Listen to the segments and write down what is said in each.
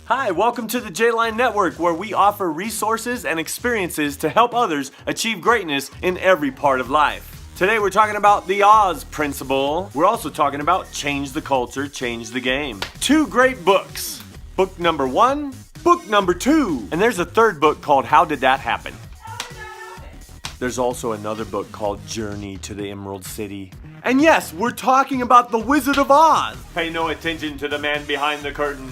Hi, welcome to the J-Line Network, where we offer resources and experiences to help others achieve greatness in every part of life. Today we're talking about the Oz principle. We're also talking about change the culture, change the game. Two great books. Book number 1, book number 2. And there's a third book called How Did That Happen? There's also another book called Journey to the Emerald City. And yes, we're talking about the Wizard of Oz. Pay no attention to the man behind the curtain.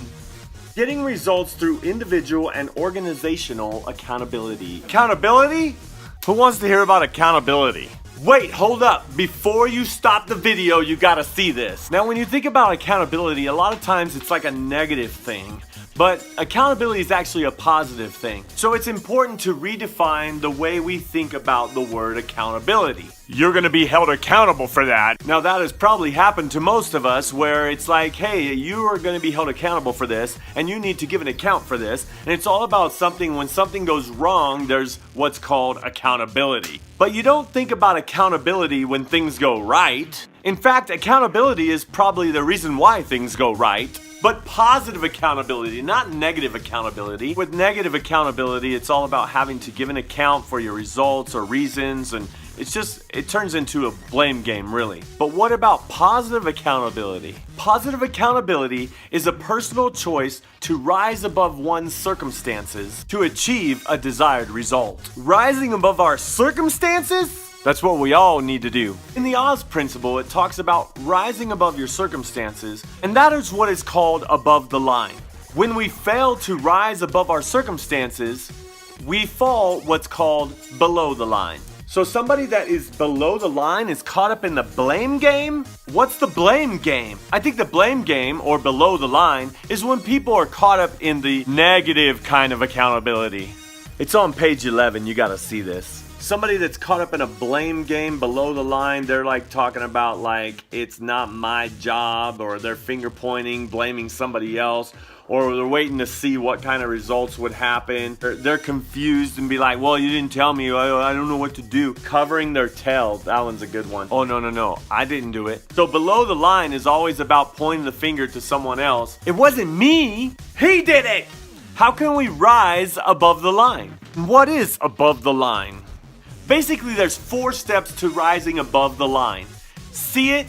Getting results through individual and organizational accountability. Accountability? Who wants to hear about accountability? Wait, hold up. Before you stop the video, you gotta see this. Now, when you think about accountability, a lot of times it's like a negative thing. But accountability is actually a positive thing. So it's important to redefine the way we think about the word accountability. You're gonna be held accountable for that. Now that has probably happened to most of us, where it's like, hey, you are gonna be held accountable for this, and you need to give an account for this. And it's all about something. When something goes wrong, there's what's called accountability. But you don't think about accountability when things go right. In fact, accountability is probably the reason why things go right. But positive accountability, not negative accountability. With negative accountability, it's all about having to give an account for your results or reasons, and it turns into a blame game, really. But what about positive accountability? Positive accountability is a personal choice to rise above one's circumstances to achieve a desired result. Rising above our circumstances? That's what we all need to do. In the Oz principle, it talks about rising above your circumstances, and that is what is called above the line. When we fail to rise above our circumstances, we fall what's called below the line. So somebody that is below the line is caught up in the blame game? What's the blame game? I think the blame game, or below the line, is when people are caught up in the negative kind of accountability. It's on page 11, you gotta see this. Somebody that's caught up in a blame game below the line, they're like talking about like, it's not my job, or they're finger pointing, blaming somebody else, or they're waiting to see what kind of results would happen. They're confused and be like, well, you didn't tell me, I don't know what to do. Covering their tail, that one's a good one. Oh, no, I didn't do it. So below the line is always about pointing the finger to someone else. It wasn't me, he did it. How can we rise above the line? What is above the line? Basically, there's 4 steps to rising above the line. See it,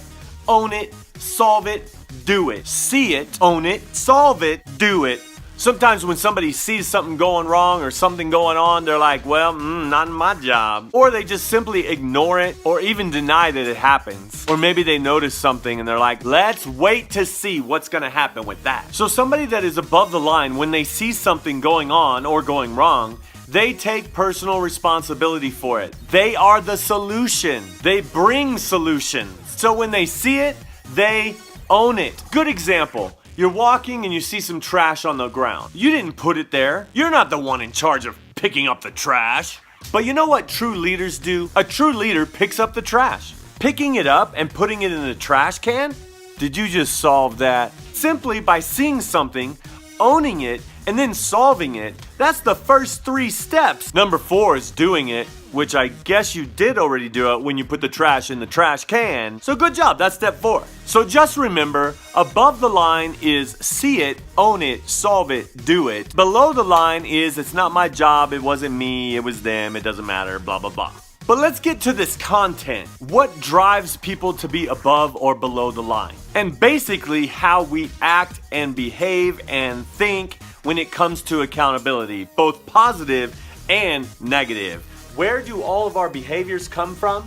own it, solve it, do it. See it, own it, solve it, do it. Sometimes when somebody sees something going wrong or something going on, they're like, well, not my job. Or they just simply ignore it or even deny that it happens. Or maybe they notice something and they're like, let's wait to see what's gonna happen with that. So somebody that is above the line, when they see something going on or going wrong, they take personal responsibility for it. They are the solution. They bring solutions. So when they see it, they own it. Good example. You're walking and you see some trash on the ground. You didn't put it there. You're not the one in charge of picking up the trash. But you know what true leaders do? A true leader picks up the trash. Picking it up and putting it in the trash can? Did you just solve that? Simply by seeing something, owning it, and then solving it. That's the first 3 steps. Number 4 is doing it, which I guess you did already do it when you put the trash in the trash can. So good job, that's step 4. So just remember, above the line is see it, own it, solve it, do it. Below the line is it's not my job, it wasn't me, it was them, it doesn't matter, blah, blah, blah. But let's get to this content. What drives people to be above or below the line? And basically how we act and behave and think when it comes to accountability, both positive and negative. Where do all of our behaviors come from?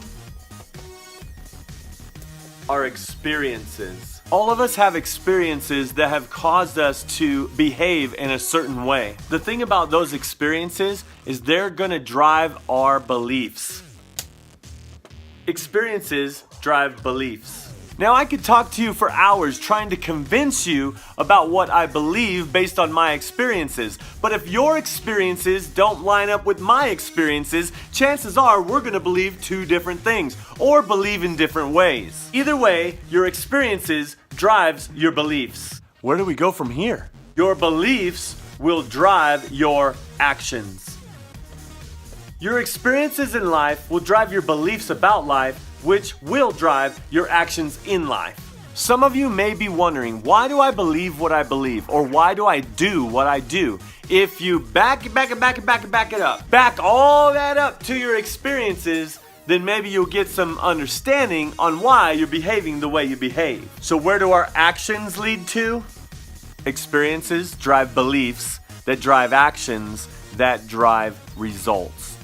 Our experiences. All of us have experiences that have caused us to behave in a certain way. The thing about those experiences is they're gonna drive our beliefs. Experiences drive beliefs. Now, I could talk to you for hours trying to convince you about what I believe based on my experiences. But if your experiences don't line up with my experiences, chances are we're going to believe 2 different things or believe in different ways. Either way, your experiences drives your beliefs. Where do we go from here? Your beliefs will drive your actions. Your experiences in life will drive your beliefs about life, which will drive your actions in life. Some of you may be wondering, why do I believe what I believe? Or why do I do what I do? If you back it up, back all that up to your experiences, then maybe you'll get some understanding on why you're behaving the way you behave. So where do our actions lead to? Experiences drive beliefs that drive actions that drive results.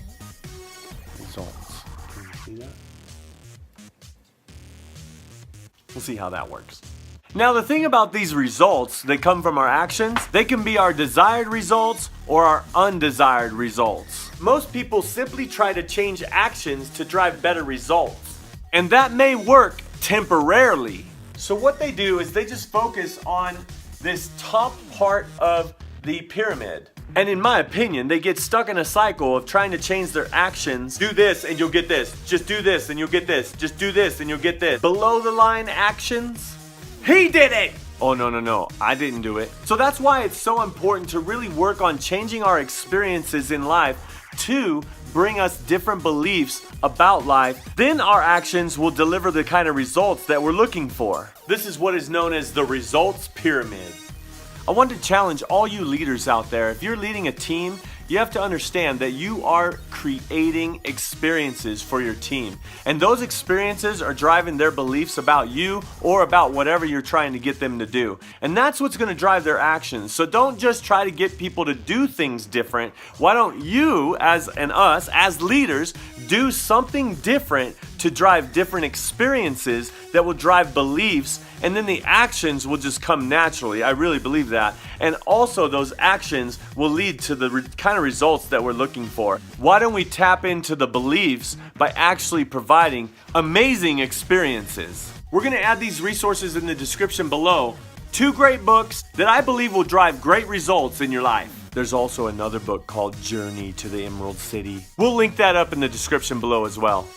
Results. Can you see that? We'll see how that works. Now the thing about these results that come from our actions, they can be our desired results or our undesired results. Most people simply try to change actions to drive better results. And that may work temporarily. So what they do is they just focus on this top part of the pyramid. And in my opinion, they get stuck in a cycle of trying to change their actions. Do this and you'll get this. Just do this and you'll get this. Just do this and you'll get this. Below the line actions, he did it! Oh, no, I didn't do it. So that's why it's so important to really work on changing our experiences in life to bring us different beliefs about life. Then our actions will deliver the kind of results that we're looking for. This is what is known as the results pyramid. I want to challenge all you leaders out there. If you're leading a team, you have to understand that you are creating experiences for your team. And those experiences are driving their beliefs about you or about whatever you're trying to get them to do. And that's what's going to drive their actions. So don't just try to get people to do things different. Why don't you, as leaders, do something different to drive different experiences that will drive beliefs, and then the actions will just come naturally. I really believe that. And also those actions will lead to the kind of results that we're looking for. Why don't we tap into the beliefs by actually providing amazing experiences? We're going to add these resources in the description below. 2 great books that I believe will drive great results in your life. There's also another book called Journey to the Emerald City. We'll link that up in the description below as well.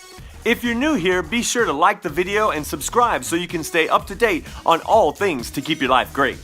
If you're new here, be sure to like the video and subscribe so you can stay up to date on all things to keep your life great.